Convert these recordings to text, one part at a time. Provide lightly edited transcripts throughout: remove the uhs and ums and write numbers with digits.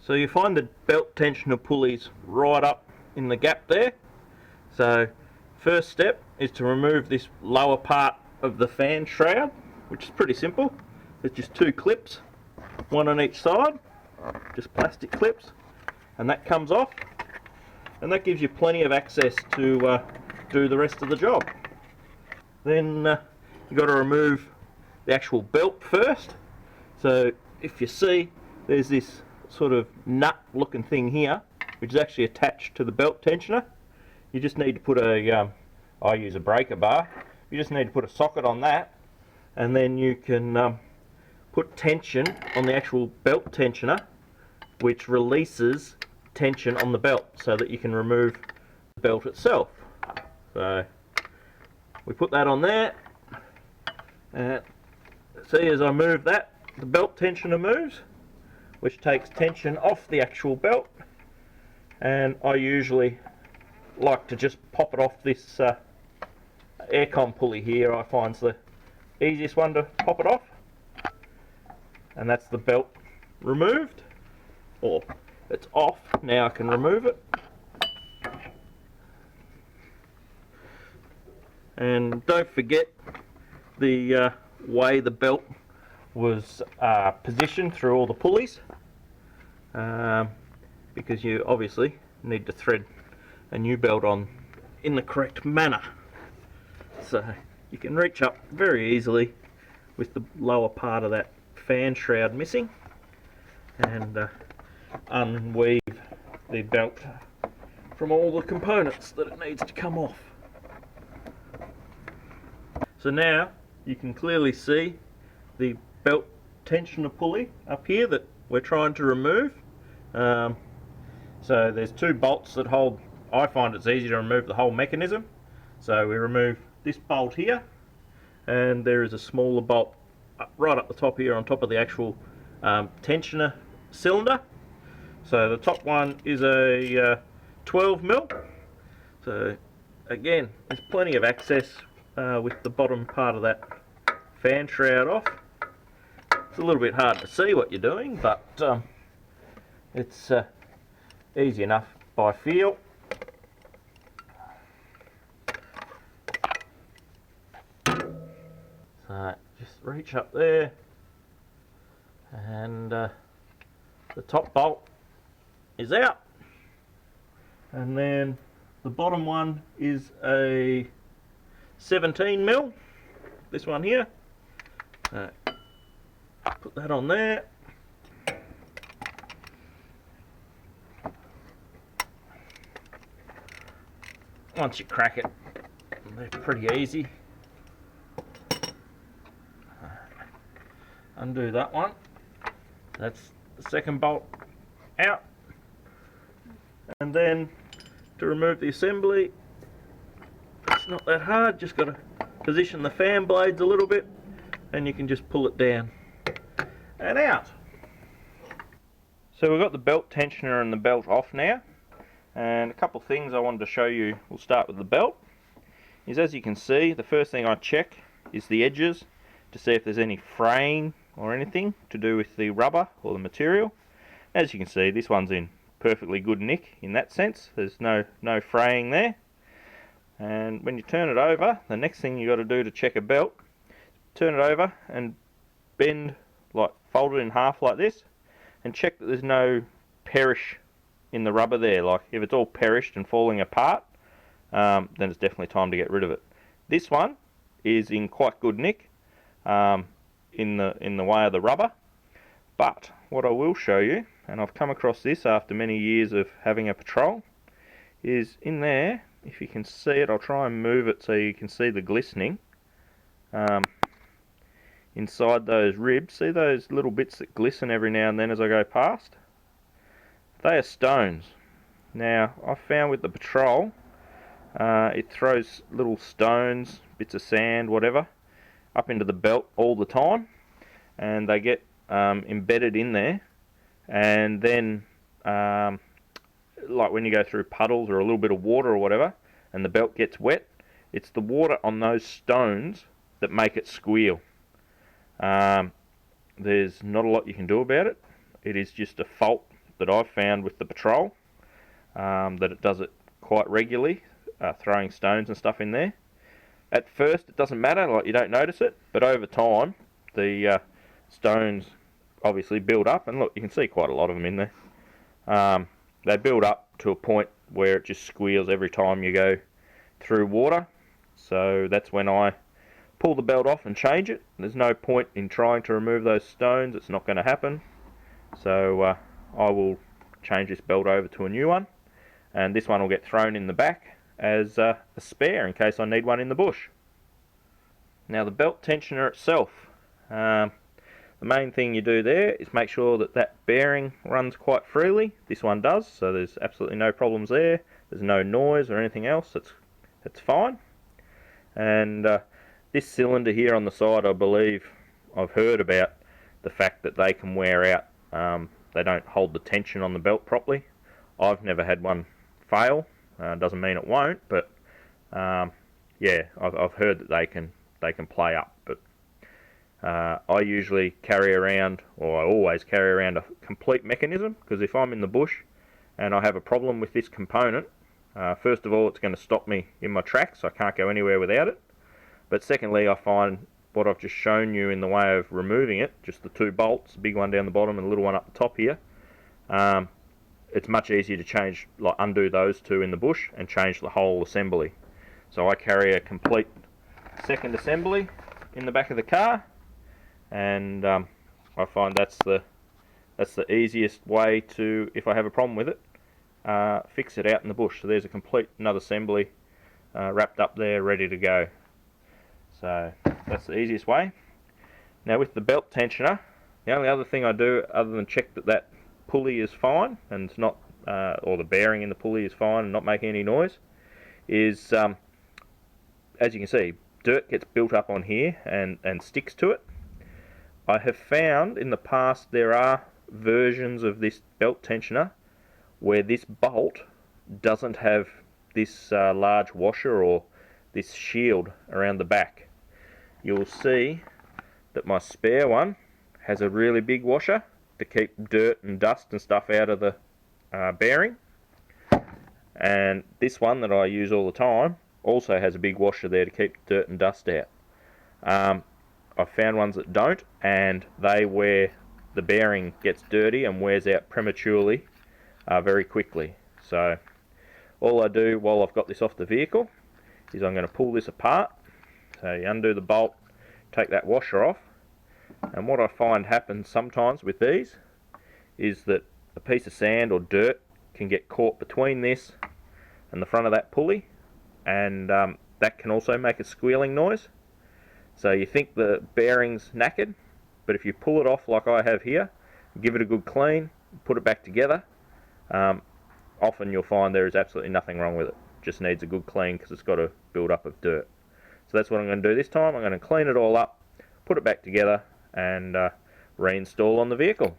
So you find the belt tensioner pulleys right up in the gap there. So first step is to remove this lower part of the fan shroud, which is pretty simple. It's just two clips, one on each side, just plastic clips, and that comes off, and that gives you plenty of access to do the rest of the job. Then you've got to remove the actual belt first. So if you see, there's this sort of nut looking thing here, which is actually attached to the belt tensioner. You just need to put a, I use a breaker bar, you just need to put a socket on that, and then you can put tension on the actual belt tensioner, which releases tension on the belt so that you can remove the belt itself. So we put that on there, and see, as I move that, the belt tensioner moves, which takes tension off the actual belt, and I usually like to just pop it off this aircon pulley here. I find it's the easiest one to pop it off, and that's the belt removed, or it's off. Now I can remove it, and don't forget the way the belt was positioned through all the pulleys, because you obviously need to thread a new belt on in the correct manner. So you can reach up very easily with the lower part of that fan shroud missing and unweave the belt from all the components that it needs to come off. So now you can clearly see the belt tensioner pulley up here that we're trying to remove. So there's two bolts that hold. I find it's easy to remove the whole mechanism. So we remove this bolt here, and there is a smaller bolt right up the top here on top of the actual tensioner cylinder. So the top one is a 12mm. So again, there's plenty of access with the bottom part of that fan shroud off. It's a little bit hard to see what you're doing, but it's easy enough by feel. So just reach up there, and the top bolt is out, and then the bottom one is a 17mm, this one here. Put that on there. Once you crack it, they're pretty easy. Undo that one. That's the second bolt out. And then to remove the assembly, it's not that hard, just got to position the fan blades a little bit and you can just pull it down and out. So we've got the belt tensioner and the belt off now, and a couple of things I wanted to show you. We'll start with the belt. As you can see, the first thing I check is the edges to see if there's any fraying or anything to do with the rubber or the material. As you can see, this one's in perfectly good nick in that sense. There's no fraying there. And when you turn it over, the next thing you got to do to check a belt, turn it over and bend, like fold it in half like this, and check that there's no perish in the rubber there. Like if it's all perished and falling apart, then it's definitely time to get rid of it. This one is in quite good nick in the way of the rubber, but what I will show you, and I've come across this after many years of having a patrol, is in there, if you can see it, I'll try and move it so you can see the glistening inside those ribs. See those little bits that glisten every now and then as I go past? They are stones. Now I've found with the patrol, it throws little stones, bits of sand, whatever, up into the belt all the time, and they get embedded in there, and then like when you go through puddles or a little bit of water or whatever and the belt gets wet, it's the water on those stones that make it squeal. There's not a lot you can do about it. It is just a fault that I've found with the patrol, that it does it quite regularly, throwing stones and stuff in there. At first it doesn't matter, like you don't notice it, but over time the stones obviously build up, and look, you can see quite a lot of them in there. They build up to a point where it just squeals every time you go through water, so that's when I pull the belt off and change it. There's no point in trying to remove those stones, it's not going to happen. So I will change this belt over to a new one, and this one will get thrown in the back as a spare in case I need one in the bush. Now the belt tensioner itself, the main thing you do there is make sure that that bearing runs quite freely. This one does, so there's absolutely no problems there. There's no noise or anything else, it's fine. And this cylinder here on the side, I believe I've heard about the fact that they can wear out. They don't hold the tension on the belt properly. I've never had one fail. Doesn't mean it won't, but yeah, I've heard that they can play up. But I usually carry around, or I always carry around, a complete mechanism, because if I'm in the bush and I have a problem with this component, first of all, it's going to stop me in my tracks. I can't go anywhere without it. But secondly, I find what I've just shown you in the way of removing it, just the two bolts, the big one down the bottom and the little one up the top here, it's much easier to change, like undo those two in the bush and change the whole assembly. So I carry a complete second assembly in the back of the car, and I find that's the easiest way to, if I have a problem with it, fix it out in the bush. So there's a complete another assembly wrapped up there, ready to go. So that's the easiest way. Now with the belt tensioner, the only other thing I do, other than check that that pulley is fine and it's not, or the bearing in the pulley is fine and not making any noise, is as you can see, dirt gets built up on here and sticks to it. I have found in the past there are versions of this belt tensioner where this bolt doesn't have this large washer or this shield around the back. You'll see that my spare one has a really big washer to keep dirt and dust and stuff out of the bearing, and this one that I use all the time also has a big washer there to keep dirt and dust out. I've found ones that don't, and the bearing gets dirty and wears out prematurely very quickly. So all I do while I've got this off the vehicle is I'm going to pull this apart. So you undo the bolt, take that washer off, and what I find happens sometimes with these is that a piece of sand or dirt can get caught between this and the front of that pulley, and that can also make a squealing noise. So you think the bearing's knackered, but if you pull it off like I have here, give it a good clean, put it back together, often you'll find there is absolutely nothing wrong with it. Just needs a good clean because it's got a build up of dirt. So that's what I'm going to do this time. I'm going to clean it all up, put it back together, and reinstall on the vehicle.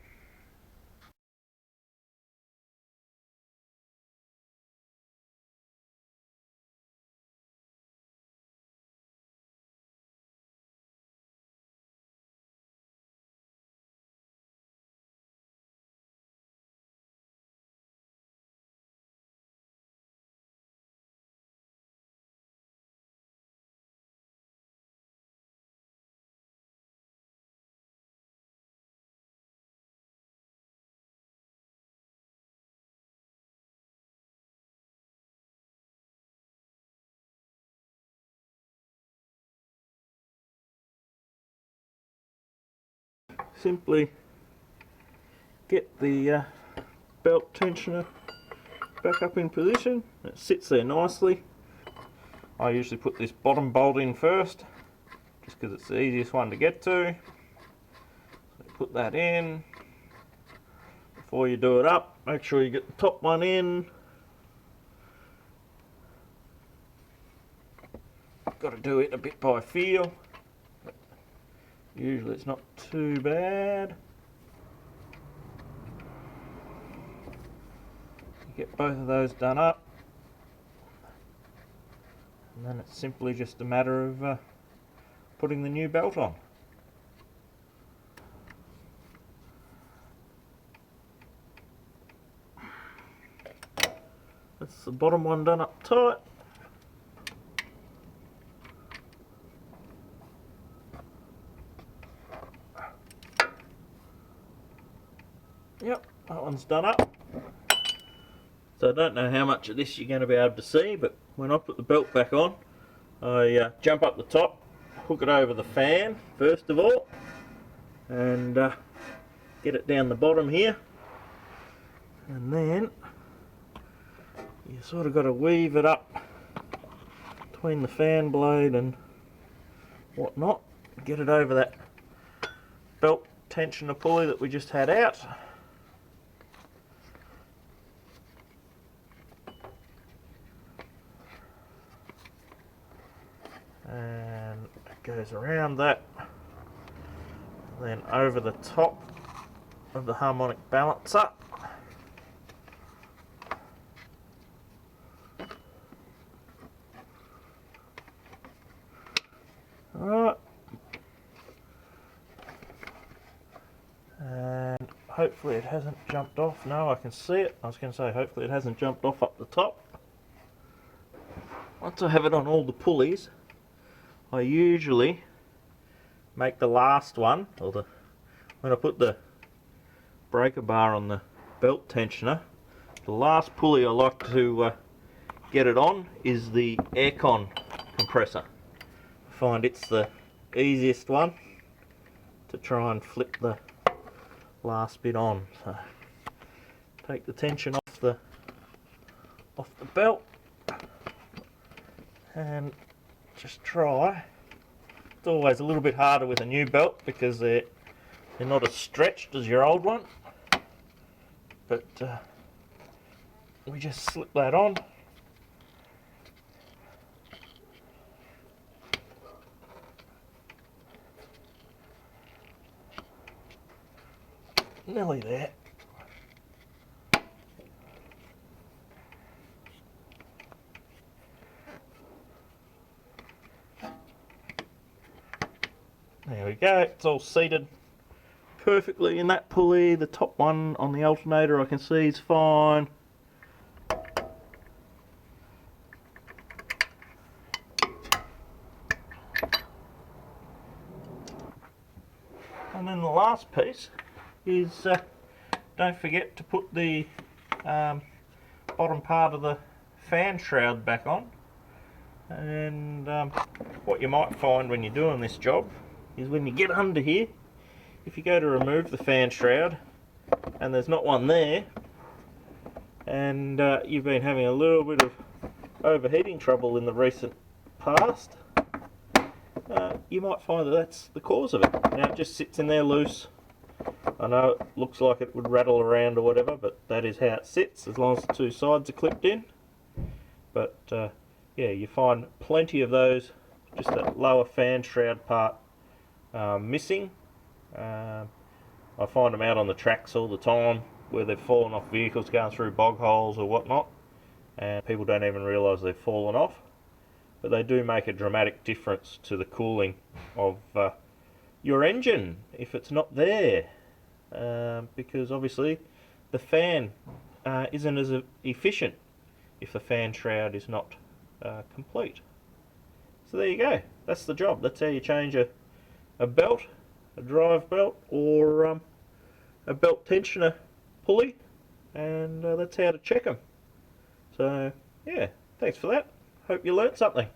Simply get the belt tensioner back up in position. It sits there nicely. I usually put this bottom bolt in first, just because it's the easiest one to get to. So put that in. Before you do it up, make sure you get the top one in. Got to do it a bit by feel. Usually it's not too bad. Get both of those done up, and then it's simply just a matter of putting the new belt on. That's the bottom one done up tight. Yep, that one's done up. So I don't know how much of this you're going to be able to see, but when I put the belt back on, I jump up the top, hook it over the fan first of all, and get it down the bottom here, and then you sort of got to weave it up between the fan blade and whatnot, get it over that belt tensioner pulley that we just had out. And it goes around that, then over the top of the harmonic balancer. Alright, and hopefully it hasn't jumped off. No, I can see it. I was going to say hopefully it hasn't jumped off up the top. Once I have it on all the pulleys, I usually make the last one, or when I put the breaker bar on the belt tensioner, the last pulley I like to get it on is the aircon compressor. I find it's the easiest one to try and flip the last bit on. So take the tension off the belt and just try. It's always a little bit harder with a new belt because they're not as stretched as your old one, but we just slip that on. Nearly there. There we go, it's all seated perfectly in that pulley. The top one on the alternator I can see is fine. And then the last piece is, don't forget to put the bottom part of the fan shroud back on. And what you might find when you're doing this job is when you get under here, if you go to remove the fan shroud and there's not one there, and you've been having a little bit of overheating trouble in the recent past, you might find that that's the cause of it. Now it just sits in there loose. I know it looks like it would rattle around or whatever, but that is how it sits as long as the two sides are clipped in. But yeah, you find plenty of those, just that lower fan shroud part missing. I find them out on the tracks all the time where they've fallen off vehicles going through bog holes or whatnot, and people don't even realise they've fallen off. But they do make a dramatic difference to the cooling of your engine if it's not there, because obviously the fan isn't as efficient if the fan shroud is not complete. So there you go, that's the job. That's how you change a belt, a drive belt, or a belt tensioner pulley, and that's how to check them. So yeah, thanks for that. Hope you learnt something.